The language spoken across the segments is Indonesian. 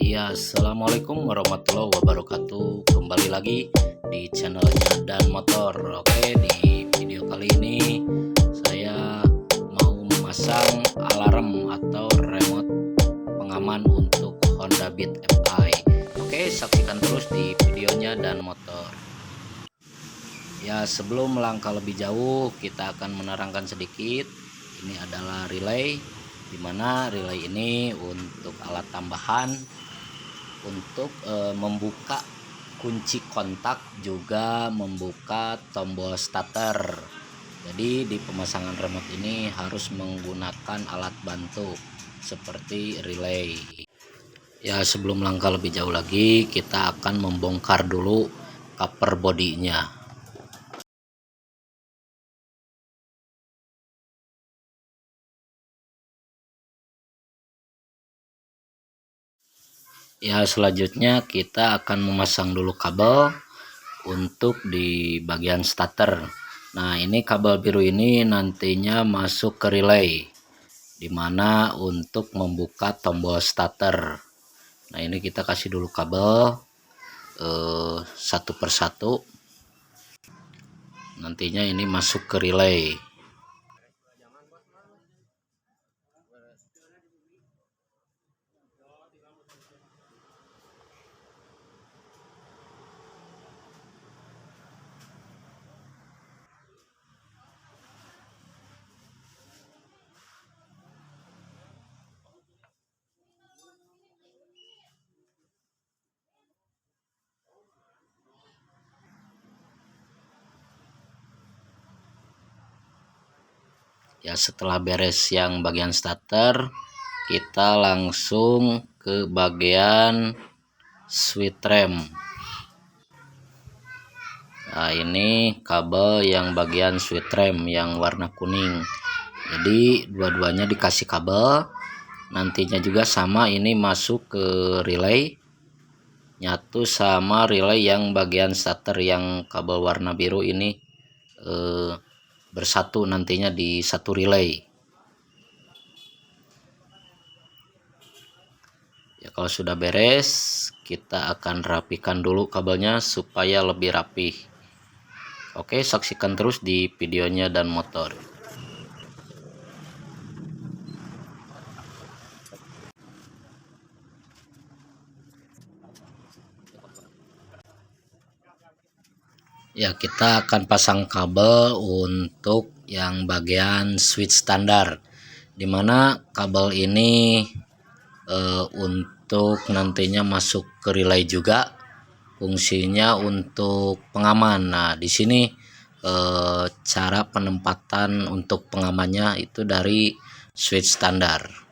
Ya, assalamualaikum warahmatullahi wabarakatuh. Kembali lagi di channelnya Dan Motor. Oke, di video kali ini saya mau memasang alarm atau remote pengaman untuk Honda Beat Fi. Oke, saksikan terus di videonya Dan Motor. Ya, sebelum melangkah lebih jauh, kita akan menerangkan sedikit. Ini adalah relay, dimana relay ini untuk alat tambahan untuk membuka kunci kontak, juga membuka tombol starter. Jadi di pemasangan remote ini harus menggunakan alat bantu seperti relay. Ya, sebelum langkah lebih jauh lagi, kita akan membongkar dulu cover bodinya. Ya, selanjutnya kita akan memasang dulu kabel untuk di bagian starter. Nah, ini kabel biru ini nantinya masuk ke relay, dimana untuk membuka tombol starter. Nah, ini kita kasih dulu kabel satu persatu, nantinya ini masuk ke relay. Ya, setelah beres yang bagian starter, kita langsung ke bagian switch rem. Nah, ini kabel yang bagian switch rem yang warna kuning. Jadi dua-duanya dikasih kabel. Nantinya juga sama, ini masuk ke relay, nyatu sama relay yang bagian starter yang kabel warna biru ini bersatu nantinya di satu relay. Ya, kalau sudah beres, kita akan rapikan dulu kabelnya supaya lebih rapi. Oke, saksikan terus di videonya Dan Motor. Ya, kita akan pasang kabel untuk yang bagian switch standar, dimana kabel ini untuk nantinya masuk ke relay juga, fungsinya untuk pengaman. Nah, di sini cara penempatan untuk pengamannya itu dari switch standar.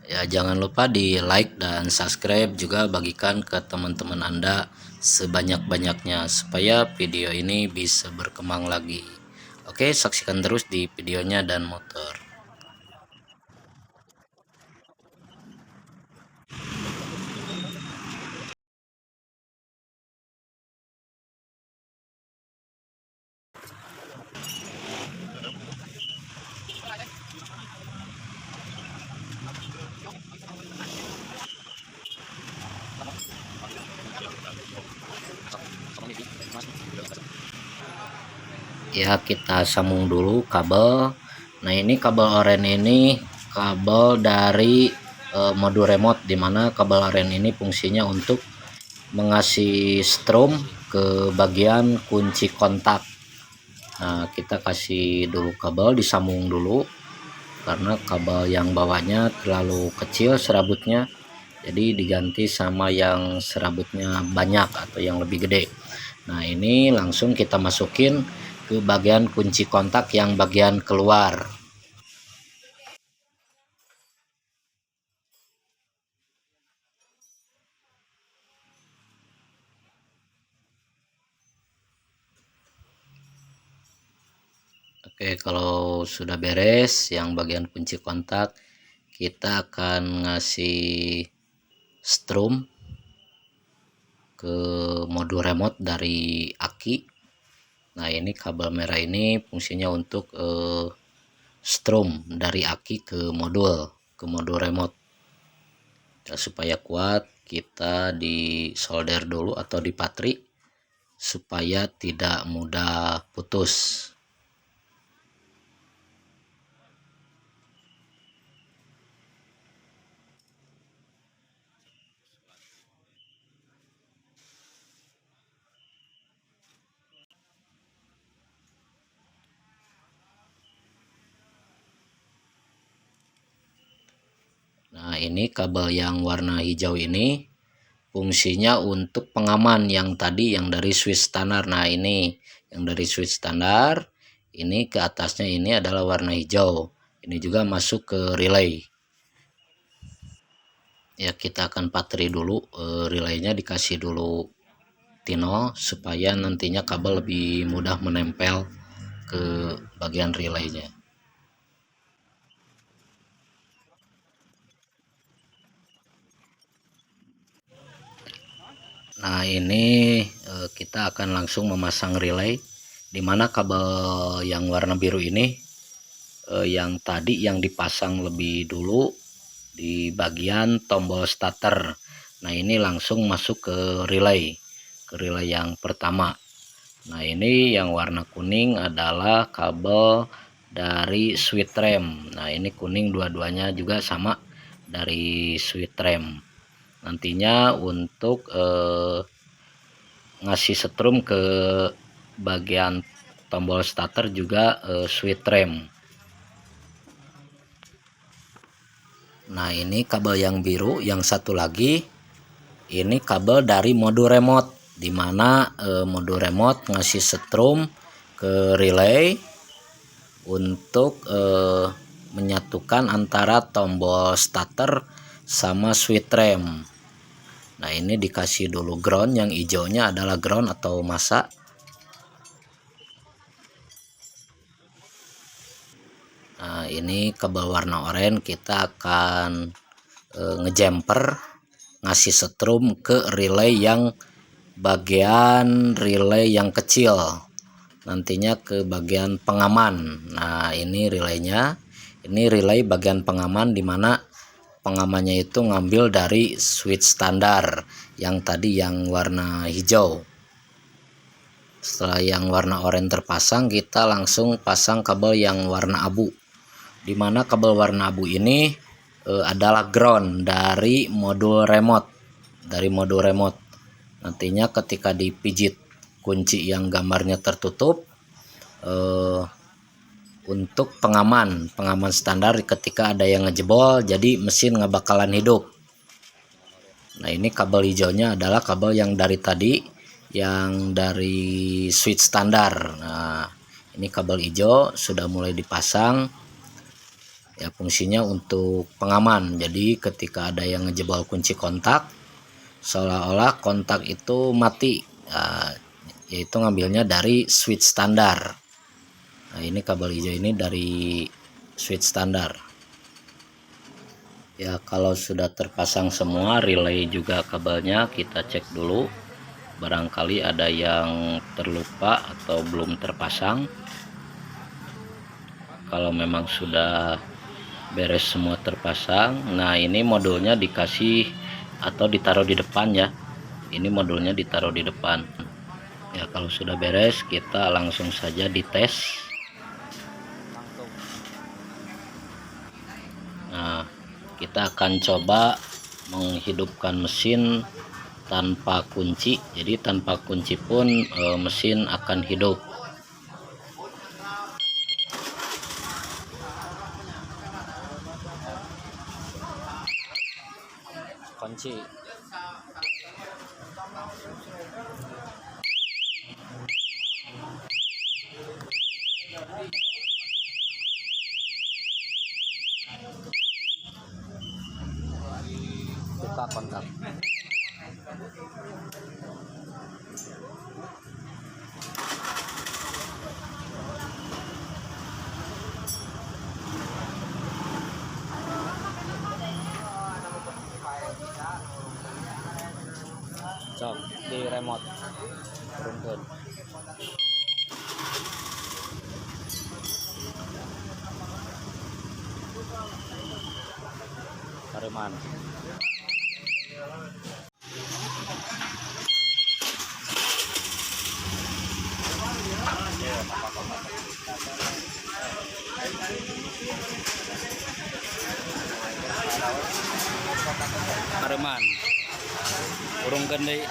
Ya, jangan lupa di like dan subscribe, juga bagikan ke teman-teman Anda sebanyak-banyaknya supaya video ini bisa berkembang lagi. Oke, saksikan terus di videonya Dan Motor. Ya, kita sambung dulu kabel. Nah, ini kabel oranye ini kabel dari mode remote, dimana kabel oranye ini fungsinya untuk mengasih strom ke bagian kunci kontak. Nah, kita kasih dulu kabel, disambung dulu karena kabel yang bawahnya terlalu kecil serabutnya, jadi diganti sama yang serabutnya banyak atau yang lebih gede. Nah, ini langsung kita masukin ke bagian kunci kontak yang bagian keluar. Oke, kalau sudah beres yang bagian kunci kontak, kita akan ngasih strom ke mode remote dari aki. Nah, ini kabel merah ini fungsinya untuk strom dari aki ke modul remote. Ya, supaya kuat kita di solder dulu atau di patri supaya tidak mudah putus. Nah, ini kabel yang warna hijau ini fungsinya untuk pengaman yang tadi yang dari switch standar. Nah, ini yang dari switch standar, ini ke atasnya ini adalah warna hijau. Ini juga masuk ke relay. Ya, kita akan patri dulu, relaynya dikasih dulu tino supaya nantinya kabel lebih mudah menempel ke bagian relaynya. Nah, ini kita akan langsung memasang relay, dimana kabel yang warna biru ini yang tadi yang dipasang lebih dulu di bagian tombol starter. Nah, ini langsung masuk ke relay yang pertama. Nah, ini yang warna kuning adalah kabel dari switch rem. Nah, ini kuning dua-duanya juga sama dari switch rem. Nantinya untuk ngasih setrum ke bagian tombol starter juga switch rem. Nah, ini kabel yang biru, yang satu lagi ini kabel dari modul remote, dimana modul remote ngasih setrum ke relay untuk menyatukan antara tombol starter sama switch rem. Nah, ini dikasih dulu ground, yang hijaunya adalah ground atau masa. Nah, ini kabel warna oranye kita akan ngejumper, ngasih setrum ke relay yang bagian relay yang kecil, nantinya ke bagian pengaman. Nah, ini relaynya, ini relay bagian pengaman, dimana pengamannya itu ngambil dari switch standar yang tadi yang warna hijau. Setelah yang warna oranye terpasang, kita langsung pasang kabel yang warna abu, dimana kabel warna abu ini adalah ground dari modul remote. Nantinya ketika dipijit kunci yang gambarnya tertutup, untuk pengaman standar ketika ada yang ngejebol, jadi mesin nggak bakalan hidup. Nah, ini kabel hijaunya adalah kabel yang dari tadi, yang dari switch standar. Nah, ini kabel hijau sudah mulai dipasang. Ya, fungsinya untuk pengaman. Jadi ketika ada yang ngejebol kunci kontak, seolah-olah kontak itu mati, yaitu ngambilnya dari switch standar. Nah, ini kabel hijau ini dari switch standar. Ya, kalau sudah terpasang semua relay juga kabelnya kita cek dulu, barangkali ada yang terlupa atau belum terpasang. Kalau memang sudah beres semua terpasang, nah ini modulnya dikasih atau ditaruh di depan ya. Ini modulnya ditaruh di depan. Ya, kalau sudah beres kita langsung saja dites. Nah, kita akan coba menghidupkan mesin tanpa kunci. Jadi tanpa kunci pun mesin akan hidup. Kunci. Buka kontak. Cok di remote turunkan. Pariman. Areman burung gede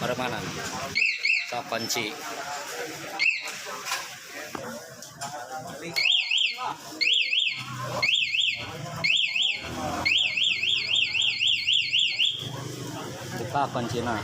Aremanan sapanci buka kuncinya.